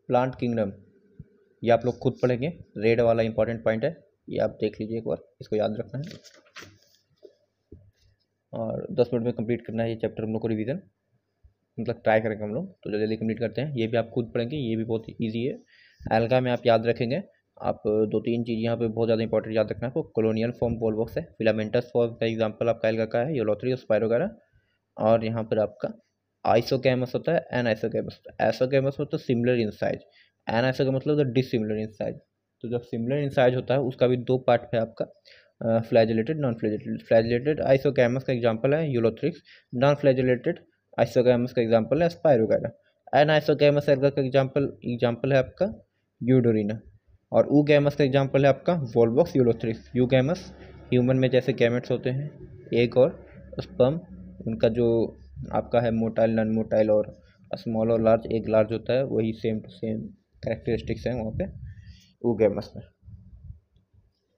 Plant kingdom, ये आप लोग खुद पढ़ेंगे, रेड वाला इंपॉर्टेंट पॉइंट है, ये आप देख लीजिए एक बार, इसको याद रखना है और 10 मिनट में कंप्लीट करना है ये चैप्टर हम लोग को रिवीजन, मतलब ट्राई करेंगे हम लोग, तो जल्दी जल्दी कंप्लीट करते हैं। ये भी आप खुद पढ़ेंगे, ये भी बहुत ईजी है। एल्गा में आप याद रखेंगे, आप 2-3 चीज़ यहाँ पे बहुत ज़्यादा इंपॉर्टेंट याद रखना है आपको। कॉलोनियल फॉर्म वॉल्वॉक्स है, फिलामेंटस फॉर्म का एग्जांपल आपका एल्गा का है, यूलोथ्री और स्पायरोगारा। और यहाँ पर आपका आइसोगैमस होता है, एनाइसोगैमस होता है। आइसोगैमस मतलब सिमिलर इन साइज, एनाइसोगैमस मतलब डिसिमिलर इन साइज। तो जब सिमिलर इन साइज होता है उसका भी 2 पार्ट है आपका, flagellated non flagellated. Flagellated isogamous का एग्जांपल है यूलोथ्रिक्स, नॉन फ्लैजिलेटेड आइसोगैमस का एग्जांपल है स्पायरोगारा। एनाइसोगैमस एल्गा का एग्जांपल है आपका यूडोरिना, और ऊगैमस का एग्जांपल है आपका वॉल्वॉक्स यूलोथ्रिक्स। यूगैमस ह्यूमन में जैसे गैमेट्स होते हैं, एग और स्पर्म, उनका जो आपका है मोटाइल, नॉन मोटाइल और स्मॉल और लार्ज, एग लार्ज होता है, वही सेम टू सेम कैरेक्टरिस्टिक्स हैं वहाँ पे ऊगैमस में,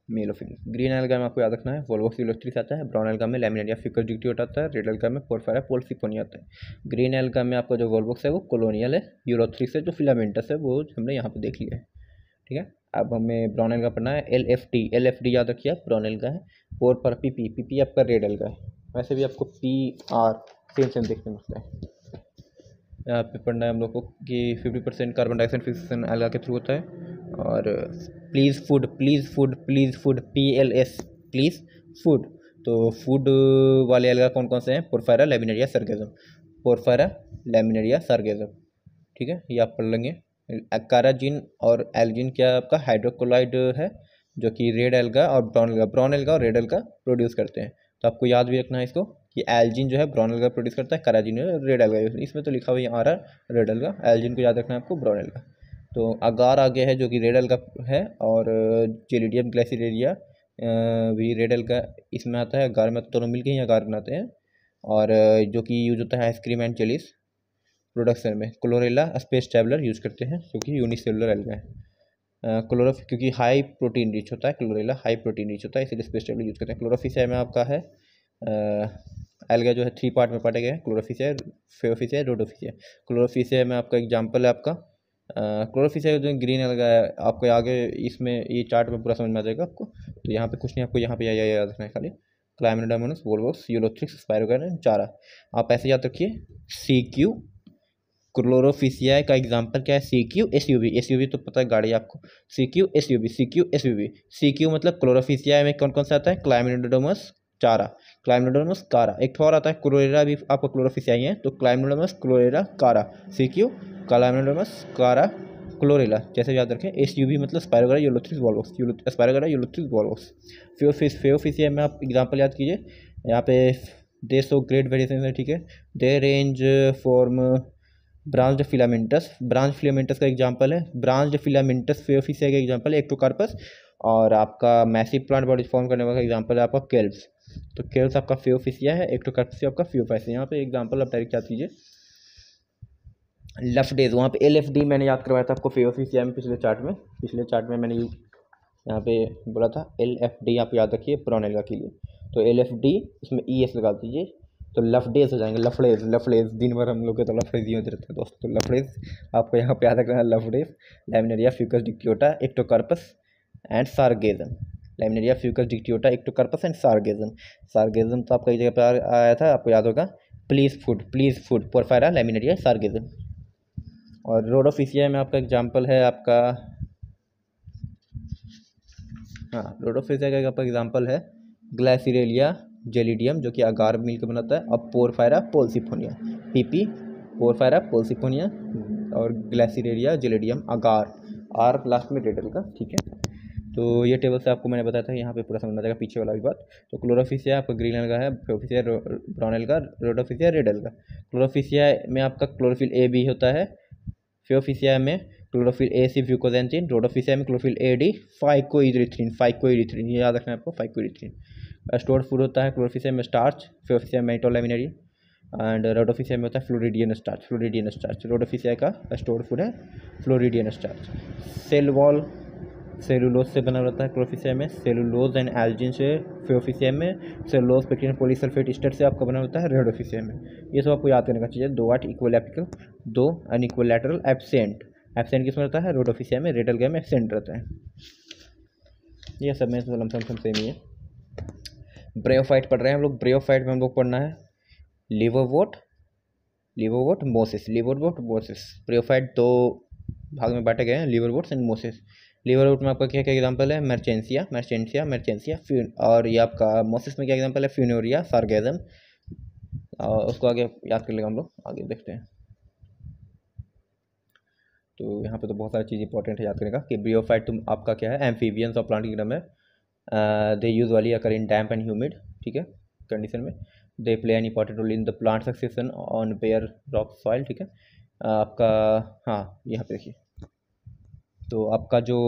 मेल और फीमेल। ग्रीन एल्गा में आपको याद रखना है वॉल्वॉक्स यूलोथ्रिक्स आता है, ब्राउन एल्गा में लैमिनेरिया फिकस डिक्टियोटा आता है, रेड एल्गा में पोरफायरा पोल्सिफोनी आता है। ग्रीन एल्गा में आपका जो वॉल्वॉक्स है वो कॉलोनियल है, यूलोथ्रिक्स है जो फिलामेंटस है वो हमने यहाँ पे देख लिया है, ठीक है। अब हमें ब्राउन एल्गा पढ़ना है, एल एफ डी याद रखिए आप, ब्राउन एल्गा है। पोर पर पी आपका रेड एल्गा है, वैसे भी आपको पी आर सेम देखने मिलता है। यहाँ पे पढ़ना है हम लोग को कि 50% कार्बन डाइऑक्साइड फिक्सेशन एल्गा के थ्रू होता है। और please food PLS please food, तो फूड वाले एल्गा कौन कौन से हैं? Porphyra, Laminaria, Sargassum. Porphyra, Laminaria, Sargassum, ठीक है, ये आप पढ़ लेंगे। काराजिन और एल्जिन क्या आपका हाइड्रोक्लोराइड है, जो कि रेड एल्गा और ब्राउन एल्गा और रेड एल्गा प्रोड्यूस करते हैं। तो आपको याद भी रखना है इसको कि एल्जिन जो है ब्राउन एल्गा प्रोड्यूस करता है, काराजिन रेड एल्गा, इसमें तो लिखा हुआ आ रहा है रेड एल्गा, एल्जिन को याद रखना है आपको ब्राउन एल्गा। तो अगार आगे है जो कि रेड एल्गा है, और जेलिडियम ग्लाइसिडेरिया भी रेड एल्गा इसमें आता है, अगार में दोनों मिलकर ही अगार बनाते हैं। और जो कि यूज होता है आइसक्रीम एंड जेलीस प्रोडक्शन में। क्लोरेला स्पेस ट्रैवलर यूज करते हैं जो कि यूनिसेलुलर एल्गा है। क्लोरोफिल क्योंकि हाई प्रोटीन रिच होता है, क्लोरेला हाई प्रोटीन रिच होता है, इसलिए स्पेस ट्रैवलर यूज करते हैं। क्लोरोफिसिया में आपका है एल्गा जो है 3 पार्ट में बांटे गए हैं, क्लोरोफिसिया, फेओफिसिया, रोडोफिसिया। क्लोरोफिसिया में आपका एग्जाम्पल है आपका क्लोरोफिसिया जो ग्रीन एल्गा है, आपको आगे इसमें ये चार्ट में पूरा समझ में आ जाएगा आपको, तो यहाँ पे कुछ नहीं, आपको यहाँ पे याद रखना है खाली, क्लाइमेडोमोनास, वोल्वॉक्स, यूलोथ्रिक्स, स्पायरोगारा, चारा। आप ऐसे याद रखिए CQ। क्लोरोफिसिया का एग्जांपल क्या है? CQ SUV तो पता है गाड़ी आपको, CQ SUV। CQ मतलब क्लोरोफिसिया में कौन कौन सा आता है? क्लाइमेडोमोनास, चारा, क्लाइमेडोमोनास, कारा। एक और आता है क्लोरेला, भी आपको क्लोरोफिसिया ही है, तो क्लाइमेडोमोनास, क्लोरेला, कारा, CQ, क्लाइमेडोमोनास, कारा, क्लोरेला, जैसे याद रखें। SUV मतलब Spirogyra Ulothrix Volvox, Spirogyra Ulothrix Volvox. Phaeophyceae में आप एग्जांपल याद कीजिए, यहाँ पे दे शो ग्रेट वेरिएशन है, ठीक है। दे रेंज फॉर्म ब्रांच्ड फिलामेंटस का एग्जांपल है, ब्रांच्ड फिलामेंटस फेओफिसिया का एग्जांपल है एक्टोकार्पस। और आपका मैसिव प्लांट बॉडी फॉर्म करने वाला एग्जांपल है आपका केल्व्स, तो केल्व्स आपका फेओफिसिया है, एक्टोकार्पस आपका फेओफाइसिया। यहाँ पे एग्जांपल आप डायरेक्ट याद कीजिए। लफडेज, वहाँ पे LFD मैंने याद करवाया था आपको फेओफिसिया में, पिछले चार्ट में मैंने यहाँ पे बोला था LFD, आप याद रखिए ब्राउन एल्गा के लिए, तो LFD इसमें ES लगा दीजिए, तो लफडेज हो जाएंगे। लफड़ेज दिन भर हम लोग के तो लफड़ेज ही होते रहते हैं दोस्तों, तो लफड़ेज आपको यहाँ पे याद रखना है, लफडेज, Laminaria, Fucus Dictyota, Ectocarpus and Sargassum. Laminaria, Fucus Dictyota, Ectocarpus and Sargassum तो आपका कई जगह पर आया था, आपको याद होगा। Please food, Porphyra, Laminaria, Sargassum. और रोडोफिसिया में आपका एग्जाम्पल है आपका, हाँ, रोडोफिसिया का आपका एग्जाम्पल है ग्लाइसिरेलिया, जेलिडियम जो कि अगार मिलकर बनाता है, अब पोरफायरा पोल्सिफोनिया, PP पोरफायरा पोल्सिफोनिया, और ग्लाइसिरेलिया, जेलिडियम, अगार, आर लास्ट में रेड एल्गा, ठीक है। तो ये टेबल से आपको मैंने बताया था, यहाँ पे पूरा समझ में आ जाएगा पीछे वाला भी बात। तो क्लोरोफिसिया आपका ग्रीन एल्गा है, फेओफिसिया ब्राउन एल्गा, रोडोफिसिया रेड एल्गा। क्लोरोफिसिया में आपका क्लोरोफिल A भी होता है, फेओफिसिया में क्लोरोफिल A सी फ्यूकोजेंटिन, रोडोफिसिया में क्लोरोफिल AD फाइकोइरिथ्रिन, ये याद रखना है आपको, फाइकोइरिथ्रिन। स्टोर्ड फूड होता है क्लोरोफिसिया में स्टार्च, फेओफिसिया में मेटोलैमिनेरिया, एंड रोडोफिसिया में होता है फ्लोरिडियन स्टार्च। रोडोफिसिया का स्टोर्ड फूड है floridean starch. Cell wall cellulose से बना रहता है क्लोरोफिसिया में, सेलुलोज एंड एल्जिन से फेओफिसिया में, सेलुलोज पेक्टिन पॉलीसल्फेट एस्टर से आपका बना होता है रोडोफिसिया में। ये सब आपको याद करने का चीज़ है। 2 8 इक्वल एपिकल, 2 अनइक्वलैटरल एब्सेंट, एब्सेंट किस में रहता है? रोडोफिशिया में, रेडलगिया में एब्सेंट रहता है। ये सब में लमसम सेम ही है। ब्रेयोफाइट पढ़ रहे हैं हम लोग। ब्रेयोफाइट में हम लोग पढ़ना है लिवरवोर्ट, लिवरवोर्ट मोसिस। ब्रेयोफाइट दो भाग में बांटे गए हैं, लिवरवोर्ट्स एंड मोसिस। लिवरवोर्ट में आपका क्या क्या एग्जांपल है? मर्चेंसिया और ये आपका मोसिस में क्या एग्जांपल है? फ्यूनोरिया, सार्गेजम। और उसको आगे याद कर लेगा हम लोग, आगे देखते हैं। तो यहाँ पे तो बहुत सारी चीज़ इंपॉर्टेंट है याद करने का कि ब्रियोफाइट तुम आपका क्या है? एम्फीबियंस और प्लांट किंगडम है। They usually occur in damp and humid, ठीक है, कंडीशन में। They play an important role in the plant succession on bare rock soil, ठीक है। आपका हाँ यहाँ पे देखिए, तो आपका जो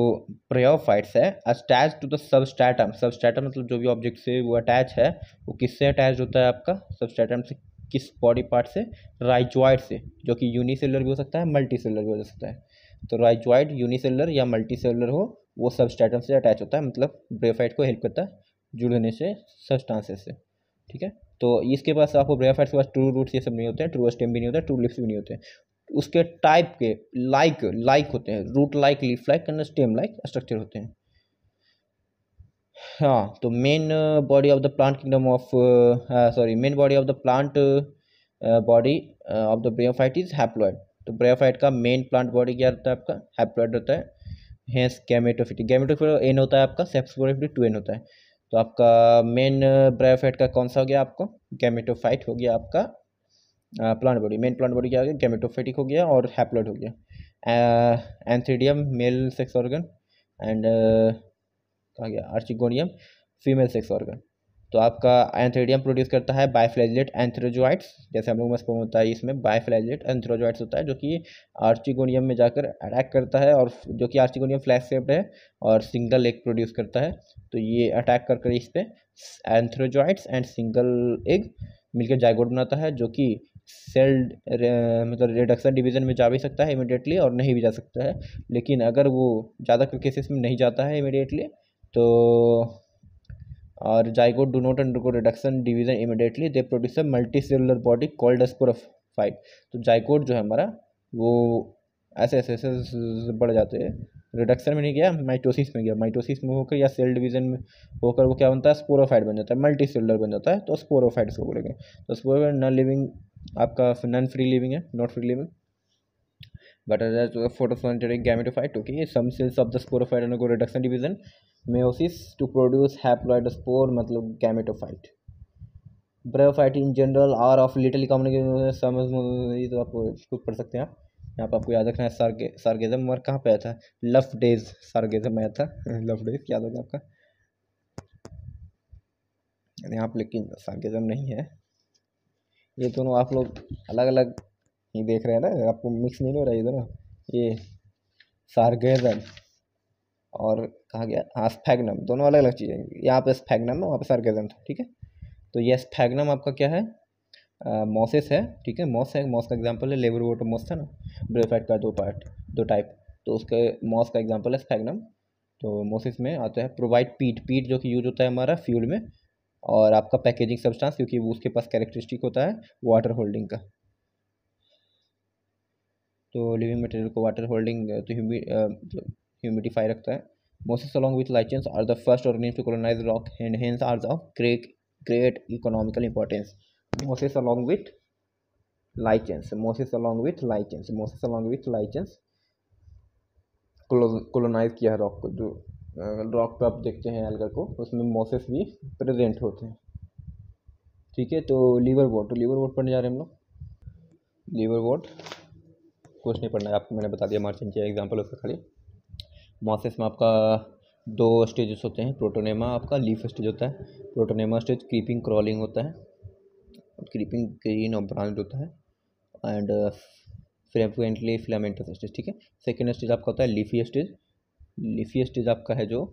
ब्रियोफाइट्स है attach to the substratum. Substratum मतलब जो भी ऑब्जेक्ट से वो अटैच है, वो किससे अटैच होता है आपका? सबस्ट्रेटम से। किस बॉडी पार्ट से? राइजॉइड से, जो कि यूनिसेलुलर भी हो सकता है, मल्टी सेलुलर भी हो सकता है। तो राइजॉइड, यूनिसेलुलर या मल्टी सेलुलर हो, वो सबस्ट्रेटम से अटैच होता है, मतलब ब्रियोफाइट को हेल्प करता है जुड़ने से सब्सटेंसेस से, ठीक है। तो इसके पास आपको ब्रियोफाइट्स के पास ट्रू रूट्स ये सब नहीं होते हैं, ट्रू स्टेम भी नहीं होता है, ट्रू लिप्स भी नहीं होते हैं। उसके टाइप के लाइक होते हैं, root like, leaf like and stem like structure होते हैं। हाँ, तो main body of the plant kingdom of main body of the plant body of the bryophyte is haploid. तो ब्रियोफाइट का मेन प्लांट बॉडी क्या रहता है आपका? हैप्लॉइड रहता है। हेंस गैमेटोफिटिक, गैमेटोफिटिक एन होता है आपका, सेक्सोफिटिक 2n होता है। तो आपका मेन ब्रायोफाइट का कौन सा हो गया आपको? गैमेटोफाइट हो गया आपका plant body. Main plant body क्या हो गया? गैमेटोफिटिक हो गया और हैप्लॉइड हो गया। Antheridium male sex organ and कहा गया आर्चिगोनियम फीमेल सेक्स ऑर्गन। तो आपका एंथ्रीडियम प्रोड्यूस करता है बाइफ्लैजिलेट एंथ्रोजोइट्स, जैसे हम लोग में स्पर्म होता है, इसमें बाइफ्लैजिलेट एंथ्रोजोइट्स होता है, जो कि आर्चिगोनियम में जाकर अटैक करता है, और जो कि आर्चिगोनियम फ्लैग शेप्ड है और सिंगल एग प्रोड्यूस करता है। तो ये अटैक कर इस पे एंथ्रोजोइट्स एंड सिंगल एग मिलकर जाइगोट बनाता है, जो कि सेल मतलब रिडक्शन डिवीजन में जा भी सकता है इमिडिएटली और नहीं भी जा सकता है। लेकिन अगर वो ज़्यादातर केसेस में नहीं जाता है इमिडिएटली, तो और zygote do not undergo reduction division immediately, they produce a multi cellular body called sporophyte. तो जाइगोट जो है हमारा, वो ऐसे ऐसे ऐसे बढ़ जाते हैं, रिडक्शन में नहीं गया, माइटोसिस में गया, माइटोसिस में होकर या सेल डिवीजन में होकर वो क्या बनता है? स्पोरोफाइट बन जाता है, मल्टी सेलुलर बन जाता है, तो स्पोरोफाइट इसको बोलेंगे। तो स्पोरोफाइट नॉन लिविंग आपका नॉन फ्री लिविंग है, not free living, but as a photosynthetic gametophyte, okay, some cells of the sporophyte undergo reduction division meiosis to produce haploid spore, मतलब gametophyte। Bryophyte in general R of little communication समझ, ये तो आपको इसको पढ़ सकते हैं आप। यहाँ पर आपको याद रखना है सार्गेजम और कहाँ पे आया था? लफ डेज सार्गेजम आया था लफ डेज याद होगा आपका। यहाँ पर लेकिन सार्गेजम नहीं है, ये दोनों आप लोग अलग अलग ही देख रहे हैं ना, आपको मिक्स नहीं हो रहा है ये दोनों। ये सार्गेजम और कहा गया, हाँ स्फैग्नम, दोनों अलग अलग चीज़ें। यहाँ पे स्फैग्नम है, वहाँ पे सार्गेजम था, ठीक है। तो ये स्फैग्नम आपका क्या है? मॉसेस है, ठीक है, मॉस है। मॉस का एग्जांपल है लेवरवोर्ट मॉस था ना, ब्रेयोफाइट का दो टाइप, तो उसके मॉस का एग्जांपल है स्फैग्नम। तो मोसिस में आता है प्रोवाइड पीट जो कि यूज होता है हमारा फ्यूल में, और आपका पैकेजिंग सब्सटेंस, क्योंकि वो उसके पास कैरेक्टरिस्टिक होता है वाटर होल्डिंग का। तो लिविंग मटेरियल को वाटर होल्डिंग तो ह्यूमिडिफाई रखता है। Moses along with lichens are the first organisms to colonize rock and hence are of great economical importance. Moses along with Moses along with lichens colonize किया है rock को। जो rock पे आप देखते हैं एल्गर को, उसमें मोसेस भी प्रेजेंट होते हैं, ठीक है। तो लीवर बोट पढ़ने जा रहे हैं हम लोग। लीवर बोट कुछ नहीं पढ़ना है आपको, मैंने बता दिया, मार्जिन किया एग्जाम्पल उसका खाली। मॉसेस में आपका दो स्टेजेस होते हैं, प्रोटोनेमा आपका लीफ स्टेज होता है। प्रोटोनेमा स्टेज क्रीपिंग क्रॉलिंग होता है, क्रीपिंग ग्रीन और ब्राउन होता है, एंड फ्रीक्वेंटली फिलामेंटस स्टेज, ठीक है। सेकेंड स्टेज आपका होता है लीफी स्टेज आपका है जो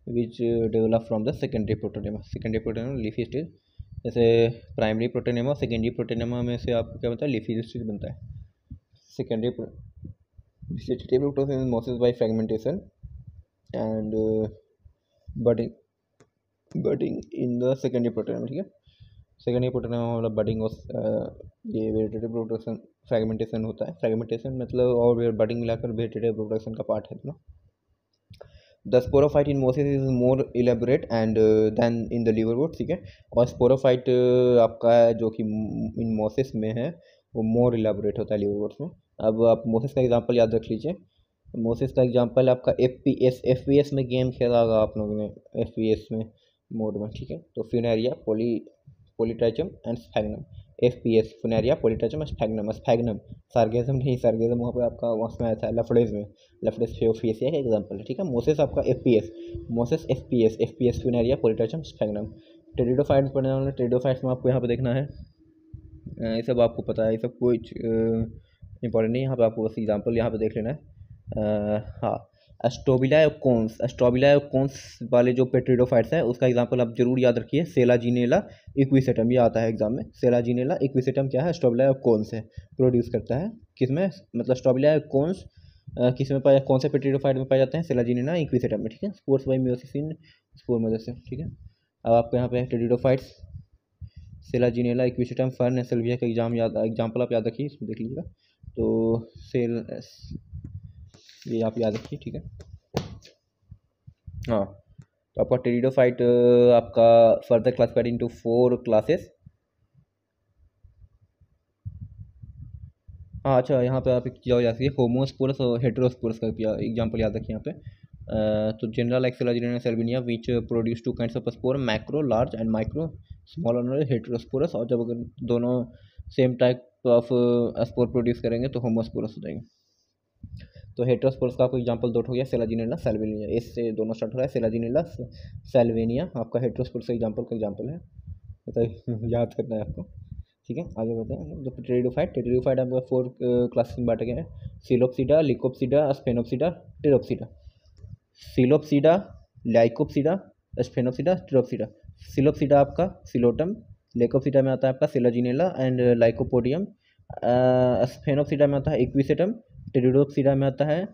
which develop from the secondary protonema leafy stage. जैसे प्राइमरी प्रोटोनेमा सेकेंडरी प्रोटोनेमा में से आपको क्या बनता है? लीफी स्टेज बनता है। Secondary vegetative process is mosses by fragmentation and budding in the secondary protein, ठीक है। सेकेंडरी प्रोटोनेमा मतलब बडिंग और ये वेजिटेटिव फ्रेगमेंटेशन होता है। फ्रेगमेंटेशन मतलब और बडिंग मिलाकर वेजिटेटिव प्रोडक्शन का पार्ट है दोनों। The sporophyte in mosses is more elaborate and then in the liverwort, ठीक है। और स्पोरोफाइट आपका है जो कि इन मोसेस में है वो मोर इलेबोरेट होता है लीवरवुड्स में। अब आप मोसेस का एग्जांपल याद रख लीजिए। मोसेस का एग्जांपल आपका एफ में गेम खेला होगा आप लोगों ने, एफ में मोड में, ठीक है। तो Funaria Polytrichum and Sphagnum, FPS Funaria Polytrichum Sphagnum, Sphagnum Sargassum नहीं, सार्गेजम वहाँ पे आपका उसमें आया था लफड़ेज में, लफड़ेज फेओफिएसिया का एग्जांपल है, ठीक है। मोसेस आपका Moses FPS फुनेरिया Polytrichum sphagnum. Pteridophytes पढ़ने वाले, टेरिडोफाइट्स में आपको यहाँ पे देखना है, ये सब आपको पता है, ये सब कुछ इंपॉर्टेंट नहीं है, यहाँ पे आपको बस एग्जाम्पल यहाँ पे देख लेना है। हाँ, एस्ट्रोबिला कोन्स वाले जो पेट्रिडोफाइट्स है उसका एग्जांपल आप जरूर याद रखिए, सेलाजिनेला इक्विसेटम, ये आता है एग्जाम में। सेलाजिनेला इक्विसेटम क्या है, एस्ट्रोबिला कोन्स है, प्रोड्यूस करता है किसमें, मतलब एस्ट्रोबिला कोन्स किस में पाया, कौन से पेट्रिडोफाइट में पाए जाते हैं, सेलाजिनेला इक्विसेटम में, ठीक है। Spores by meiosis in spore mother से, ठीक है। अब आपको यहाँ पे टेरिडोफाइट्स सेलाजिनेला इक्विसेटम फर्न सेल्विया का एग्जाम्पल आप याद रखिए, इसमें देख लीजिएगा। तो ये आप याद रखिए, ठीक है। हाँ, तो आपका टेरिडोफाइट आपका फर्दर क्लासिफाइड इनटू 4 क्लासेस। हाँ अच्छा, यहाँ पे आप एक चीज़ याद रखिए, होमोस्पोरस और हेटेरोस्पोरस का एग्जांपल याद रखिए यहाँ पे। तो genera Selaginella Salvinia which produce 2 kinds of spore, macro large and micro small और हेटेरोस्पोरस। और जब अगर दोनों same type of spore produce करेंगे तो होमोस्पोरस हो जाएंगे। तो हेटेरोस्पोरस का आपको एग्जांपल दो हो गया, सेलाजिनेला सैल्विनिया, इससे दोनों स्टार्ट हो रहा है, सेलाजिनेला सैल्विनिया आपका हेटेरोस्पोरस का एग्जांपल है, बताइए याद करना है आपको, ठीक है। आगे बढ़ते हैं। तो टेरिडोफाइट आपका 4 क्लासेस में बांटे गए हैं, Psilopsida, Lycopsida, Sphenopsida, Pteropsida. Psilopsida, Lycopsida, Sphenopsida, Pteropsida. Psilopsida आपका सिलोटम, लेकोप्सिडा में आता है आपका सेलाजिनेला एंड लाइकोपोडियम, स्फेनोप्सिडा में आता है इक्विसेटम, टेरिडोप्सिडा में आता है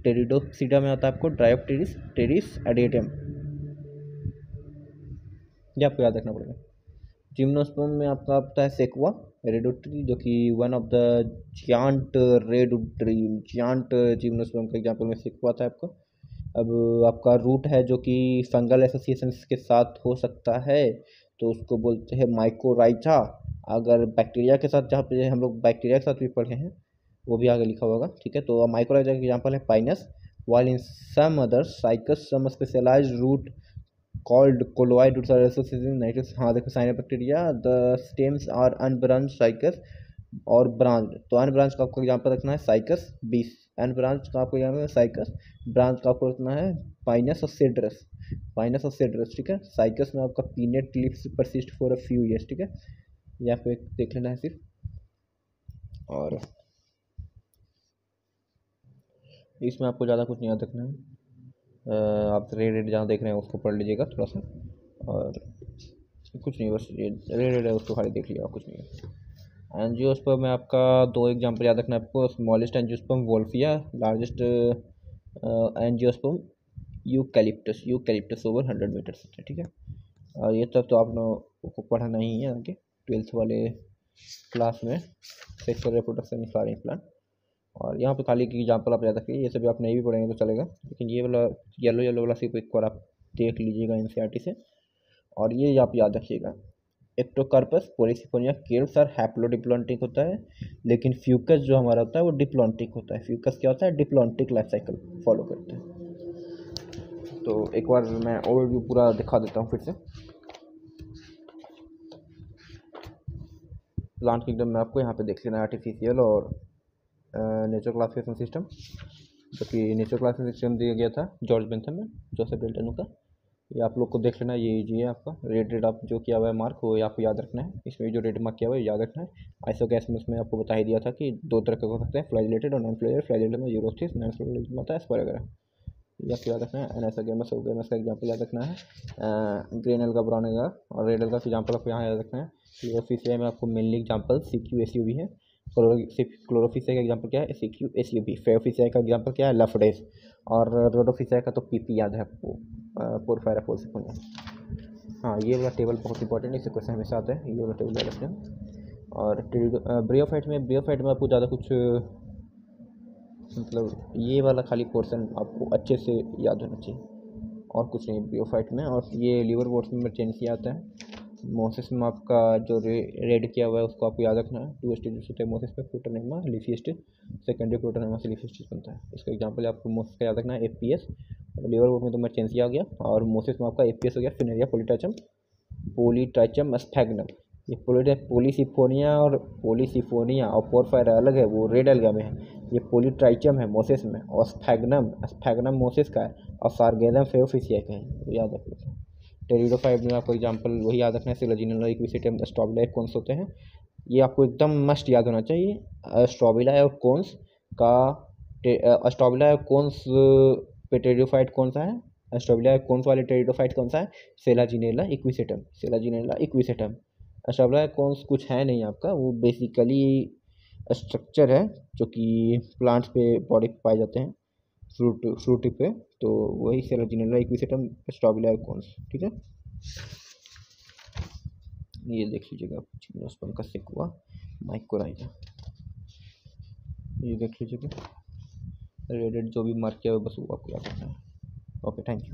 टेरिडोप्सिडा में आता है आपको ड्रायोप्टेरिस, टेरिस एडिएटम, ये आपको याद रखना पड़ेगा। जिम्नोस्पर्म में आपका आता है सेक्वा रेडोट्री, जो कि one of the giant redwood tree, giant gymnosperm का एग्जांपल में सेक्वा आता है आपको। अब आपका रूट है जो कि फंगल एसोसिएशन के साथ हो सकता है, तो उसको बोलते हैं माइकोराइजा। अगर बैक्टीरिया के साथ, जहाँ पे हम लोग बैक्टीरिया के साथ भी पढ़े हैं वो भी आगे लिखा होगा, ठीक है। तो माइकोराइजा का एग्जांपल है Pinus, while in some others cycus some specialized root called colloid roots are associated with nitrous। हाँ देखो, cyanobacteria the stems are unbranched cycus और ब्रांच, तो अनब्रांच का आपको एग्जांपल रखना है साइकस 20, अनब्रांच का आपको एग्जांपल है साइकस, ब्रांच का आपको रखना है पाइनस और सेड्रस, पाइनस और सेड्रस, ठीक है। साइकस में आपका pennant leaves persist for a few years, ठीक है। ये आपको एक देख लेना है सिर्फ, और इसमें आपको ज़्यादा कुछ नहीं याद रखना है। आप रेड जहाँ देख रहे हैं उसको पढ़ लीजिएगा थोड़ा सा, और कुछ नहीं, बस ये रेड है उसको खाली देख लीजिएगा, कुछ नहीं है। एंजियोस्पर्म में आपका 2 एग्जांपल याद रखना है आपको, smallest angiosperm Wolffia, largest angiosperm eucalyptus over 100 metres, ठीक है। और ये तब तो आप लोगों को पढ़ना ही है आगे 12th वाले क्लास में, सेक्सुअल रिप्रोडक्शन फ्लावरिंग प्लांट। और यहाँ पे खाली एग्जांपल आप याद रखिए, ये सभी आप नहीं भी पढ़ेंगे तो चलेगा, लेकिन ये वाला येलो वाला सिर्फ एक बार आप देख लीजिएगा एनसीईआरटी से। और ये आप याद रखिएगा, एक्टोकार्पस पोलिसिफोनिया केव्स और हैप्लोडिप्लॉन्टिक होता है, लेकिन फ्यूकस जो हमारा होता है वो डिप्लॉन्टिक होता है। फ्यूकस क्या होता है, डिप्लॉन्टिक लाइफ साइकिल फॉलो करता है। तो एक बार मैं ओवरव्यू पूरा दिखा देता हूँ फिर से। प्लांट किंगडम में आपको यहाँ पे देख लेना आर्टिफिशियल और नेचुरल क्लासिफिकेशन सिस्टम, जो कि नेचुरल क्लासिफिकेशन सिस्टम दिया गया था जॉर्ज बेंथम में, जोसेफ डेल्टन का। ये आप लोग को देख लेना, ये इजी है आपका, रेड आप जो किया हुआ है मार्क वो आपको याद रखना है। इसमें जो रेड मार्क किया हुआ है याद रखना है। आइसोगैस में उसमें आपको बता ही दिया था कि 2 तरह के हो सकते हैं, फ्लैजिलेटेड और नॉन फ्लैजिलेटेड। फ्लैजिलेटेड में यूरोस्टिस, नॉन फ्लैजिलेटेड में आता है स्पर वगैरह, ये आपको याद रखना है। एनाइसोगैमस का एग्जाम्पल याद रखना है, ग्रीन एल्गा, ब्राउन एल्गा और रेड एल्गा का एग्जाम्पल आपको यहाँ याद रखना है। क्लोरोफिसिया में आपको मेनली एग्जाम्पल CQ-SUV है। क्लोरोफिसिया का एग्जाम्पल क्या है, CQ-SUV। फेओफिसिया का एग्जाम्पल क्या है, लफडेस। और रोडोफिसिया का तो PP याद है आपको, पोरफायरा पोलसिफोनिया। हाँ, ये वाला टेबल बहुत इंपॉर्टेंट है, इससे क्वेश्चन हमेशा आता है, ये वाला टेबल याद रखना है। और ब्रियोफाइट में आपको ज़्यादा कुछ मतलब ये वाला खाली पोर्शन आपको अच्छे से याद होना चाहिए, और कुछ नहीं ब्रियोफाइट में। और ये लिवरवर्ट्स में इमरजेंसी आता है। मोसेस में आपका जो रेड किया हुआ है उसको आपको याद रखना है। 2 स्टेजेस होते हैं मोसेस में, protonema leafy stage, secondary protonema से लीफी स्टेज बनता है। इसका एग्जांपल आपको मोसेस का याद रखना है एपीएस। लिवरवोर्ट में तो इमरजेंसी आ गया, और मोसेस में आपका एपीएस हो गया फिनेरिया पोलीट्राइचम स्फैग्नम। ये पोलीसिफोनिया और पोरफायरा अलग है, वो रेड एल्गा में है। ये पोलीट्राइचम है मोसेस में, और स्फैग्नम मोसेस का है, और सार्गेनम फेओफिसिया का है, तो याद रख लो। टेरिडोफाइट में आपको एग्जांपल वही याद रखना है, सिलोजिनल इक्विसेटम स्ट्रोबिला कौन से होते हैं, ये आपको एकदम मस्ट याद होना चाहिए। स्ट्रोबिला और कोन्स का स्ट्रोबिला और कोन्स पे टेरिडोफाइट कौन सा है, स्ट्रोबिला कोन्स वाले टेरिडोफाइट कौन सा है, सेलाजिनेला इक्विसेटम। स्ट्रोबिला कोन्स कुछ है नहीं आपका, वो बेसिकली स्ट्रक्चर है जो कि प्लांट्स पे बॉडी पे पाए जाते हैं, फ्रूट पे, तो वही सेलाजिनेला इक्विसेटम स्ट्रोबिला कोन्स, ठीक है। ये देख लीजिएगा जिम्नोस्पर्म का सेक्वा माइकोराइजा, ये देख लीजिएगा रेडेड जो भी मार्क किया हुआ बस वो आपको याद रखना है। Okay, thank you.